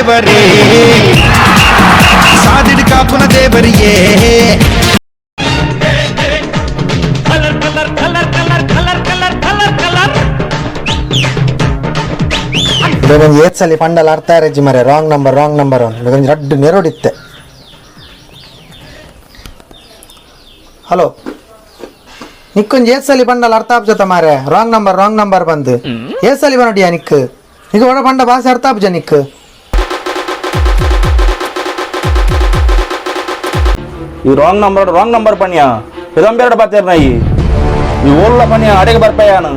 ದೇವರೇ ಸಾದಿಡ್ ಕಾಪುನ ದೇವರಿಯೇ ಇದೊಂದು ಏತ್ಸಲಿ ಪಂಡಲ್ ಅರ್ಥ ರಜ್ಜಿ ಮರೆ ರಾಂಗ್ ನಂಬರ್ ಒಂದು ರಡ್ಡು ನೆರೋಡಿತ್ತೆ. ಹಲೋ ನಿಕ್ಕೊಂದು ಏತ್ಸಲಿ ಪಂಡಲ್ ಅರ್ಥ ಆಪ್ಜತ ಮಾರೆ ರಾಂಗ್ ನಂಬರ್ ಬಂದು ಏತ್ಸಲಿ ಬನ್ನೋಡಿಯಾ ನಿಕ್ ನಿಕ್ ಒಡ ಪಂಡ ಭಾಷೆ ಅರ್ಥ ಆಪ್ಜ ನಿಕ್ ಈ ರಾಂಗ್ ನಂಬರ್ ಪನ್ಯ ಇದಂಬೇರಡ ಬಾತೇರ್ ನಾಯಿ ಈ ಓಲ್ಲ ಪನ್ಯ ಅಡೆಗೆ ಬರ್ಪಯಾನು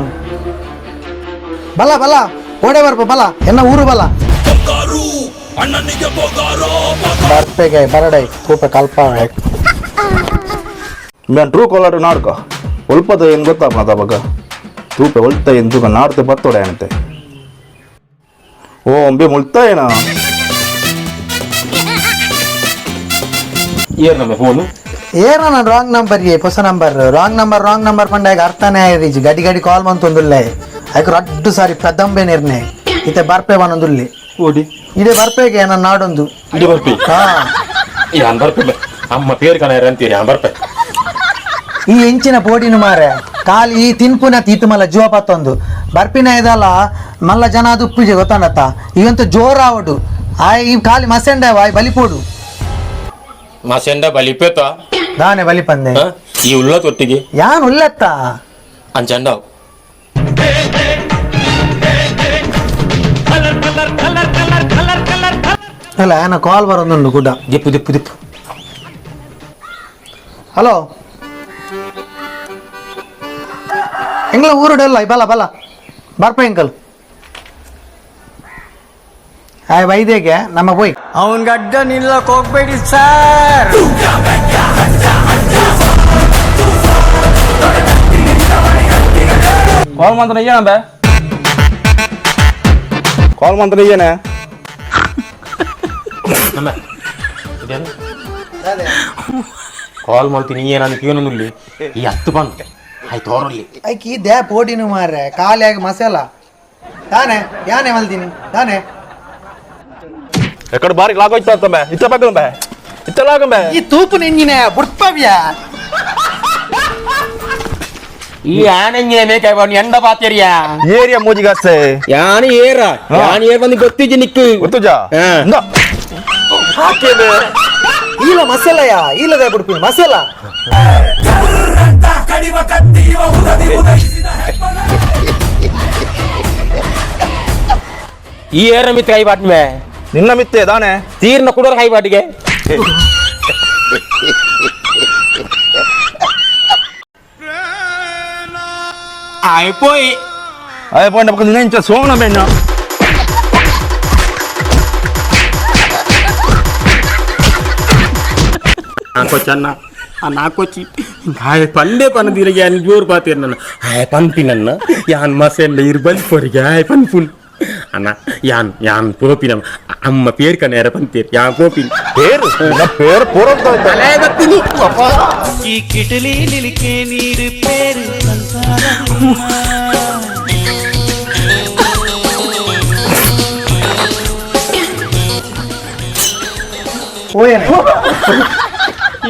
ಬಲ ಓಡೆ ಬರ್ಪ ಬಲ ಎನ್ನ ಊರು ಬಲ ಬರ್ಪೆಗೆ ಬರಡೈ ತೂಪ ಕಲ್ಪ ಮೇನ್ ಟ್ರೂ ಕಾಲರ್ ನಾಡ್ಕ ಒಲ್ಪದ ಏನು ಗೊತ್ತಾಪದ ಬಗ ತೂಪೆ ಒಳ್ತ ಏನು ತೂಕ ನಾಡ್ತೆ ಬತ್ತೋಡೆ ಏನಂತೆ ಓ ಅಂಬೆ ಮುಳ್ತಾ ಏನ ಏರ್ನಮ್ಮ ಫೋನು ಏನ ರಾಂಗ್ ನಂಬರ್ ಹೊಸ ರಾಂಗ್ ನಂಬರ್ ಪಂಡ ಅರ್ಥನೇ ಆಯ್ರೀಜ್ ಗಡಿ ಕಾಲ್ ಬಂತೊಂದುಲ್ಲೆ ಅದಕ್ಕೆ ರಡ್ಡು ಸಾರಿ ಪೆದಂಬೆ ನಿರ್ಣಯ ಇತ್ತೆ ಬರ್ಪೆ ಬನ್ನೊಂದುಲ್ಲಿ ಓಡಿ ಇಡೆ ಬರ್ಪೆಗೆ ನನ್ನ ನಾಡೊಂದು ಇಡಿ ಬರ್ಪಿ ಹಾ ಯಾನ್ ಬರ್ಪೆ ಅಮ್ಮ ಪೇರ್ ಕಣ ಅಂತೀರಿ ಯಾನ್ ಬರ್ಪೆ ಈ ಎಂಚಿನ ಪೋಡಿನ ಮಾರೆ ಕಾಲಿ ಈ ತಿನ್ಪುನ ತೀತು ಮಲ್ಲ ಜೀವ ಪತ್ತೊಂದು ಬರ್ಪಿನ ಇದಲ್ಲ ಮಲ್ಲ ಜನ ಅದು ಉಪ್ಪಿಗೆ ಗೊತ್ತಾನತ್ತ ಈಗಂತೂ ಜೋರಾವಡು ಈ ಖಾಲಿ ಮಸೆಂಡ ವಾಯ್ ಬಲಿಪೋಡು ಮಾಸೆಂಡ ಬಲಿಪೇತ ದಾನೆ ಬಲಿಪಂದೆ ಈ ಉಳ್ಳ ತೊಟ್ಟಿಗೆ ಯಾನ್ ಉಲ್ಲತ್ತ ಅಂಚಂಡಾವ್ ಅಲ್ಲ ಏನ ಕಾಲ್ ಬರೋದುಂಡು ಗುಡ್ಡ ದಿಪ್ಪು ಹಲೋ ಎಂಗ್ಲ ಊರುಡಲ್ಲ ಬಲ ಬರ್ಪ ಎಂಕಲ್ ಆಯ್ ವೈದ್ಯಗೆ ನಮ್ಮ போய் ಅವನ್ ಗಡ್ಡ ನಿಲ್ಲಕ್ ಹೋಗ್ಬೇಡಿ ಸರ್. ಕಾಲ್ ಮಂತ್ರ ಏನ ಕಾಲ್ ಮಂತ್ರ ಏನೇ ಕಾಲ್ ಮಾಡ್ತೀನಿ ಏನಂತ ಏನೊಂದು ಈ ಹತ್ತು ಬಂತೆ ಆಯ್ತು ಹೊರಲಿ ಐಕಿ ದೇ ಪೋಡಿನ ಮಾರ್ರೆ ಖಾಲಿಯಾಗಿ ಮಸಾಲ ತಾನೆ ಯಾನೆ ಮಲ್ತೀನಿ ತಾನೆ ಎಕಡೆ ಬಾರಿಗೆ ಲಾಗೋಯ್ತು ಅಂತಂಬೆ ಇತ್ತ ಬೇಕಂಬೆ ಇತ್ತ ಲಾಗಂಬೆ ಈ ತೂಪು ನೆಂಜಿನ ಬುಡ್ಪವ್ಯ ಈ ಆನೆಂಗಿನ ಮೇಕಾಯ್ಬಾರ್ದು ಎಂಡ ಪಾತಿರಿಯಾ ಏರಿಯಾ ಮೂಜಿಗಾಸ್ತೆ ಯಾನ್ ಏರ ಬಂದು ಗೊತ್ತಿಜ್ಜಿ ನಿಕ್ಕು ಗೊತ್ತುಜಾ ಹಾಕಿದೆ ಈಲ ಮಸಾಲಯ ಈಲದ ಬುಡ್ಪಿ ಮಸಾಲ ಈ ಏರ ಮಿತ್ ಕೈ ಬಾಟ್ಮೆ ನಿನ್ನ ಮಿತ್ತೆ ದಾನೆ ತೀರ್ನ ಕುಡೋರ್ ಕೈ ಬಾಟಿಗೆ ಆಯ್ಪೋಯ್ ಅದೇ ಪಾಯಿಂಟ್ ಪಕ್ಕ ನಿನ್ನ ಸೋಣ ಬೆನ್ನ ನಾಕೊಚ್ಚನ್ನ ನಾಕೊಚ್ಚಿ ಹಾಯ್ ಪಂಡೆ ಪನದಿರಿಗೆ ಯಾನ್ ಜೋರ್ ಪಾತೀರ್ ನನ್ನ ಹಾಯ್ ಪನ್ಪಿ ನನ್ನ ಯಾನ್ ಮಸೆಂಡ ಇರ್ಬಂದ್ ಪೊರಿಗೆ ಹಾಯ್ ಪನ್ಪುನ್ ಅಣ್ಣ ಯಾನ್ ಪೋಪಿನ ಅಮ್ಮ ಪೇರ್ ಕಣ್ಣ ಪಂತೀರ್ ಯಾನ್ ಪೋಪಿನ್ பேர் பேர் போறது ಈ ಕಿಟಲಿ ನಿಲಿಕೆ ನೀರು ಪೇರು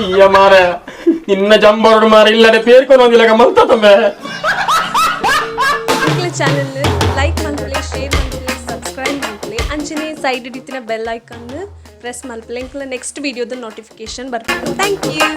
ಈ ಮಾರ ನಿನ್ನ ಜಂಬರೋಡು ಮಾರ ಇಲ್ಲದೆ ಪೇರ್ಕೊಂಡೊಂದಿಲ್ಲ ಮಲ್ತ ತಮ್ಮೆ ಚಾನೆಲ್ ಲೈಕ್ ಮಾಡ್ಕೊಳ್ಳಿ ಶೇರ್ ಮಾಡ್ಕೊಳ್ಳಿ ಸಬ್ಸ್ಕ್ರೈಬ್ ಮಾಡ್ಕೊಳ್ಳಿ ಅಂಚನೆ ಸೈಡ್ ಹಿಡಿತಿನ ಬೆಲ್ ಐಕಾನ್ ಪ್ರೆಸ್ ಮಾಡ್ಕೊಳ್ಳಿ ನೆಕ್ಸ್ಟ್ ವಿಡಿಯೋದ ನೋಟಿಫಿಕೇಶನ್ ಬರ್ತದೆ ಥ್ಯಾಂಕ್ ಯು.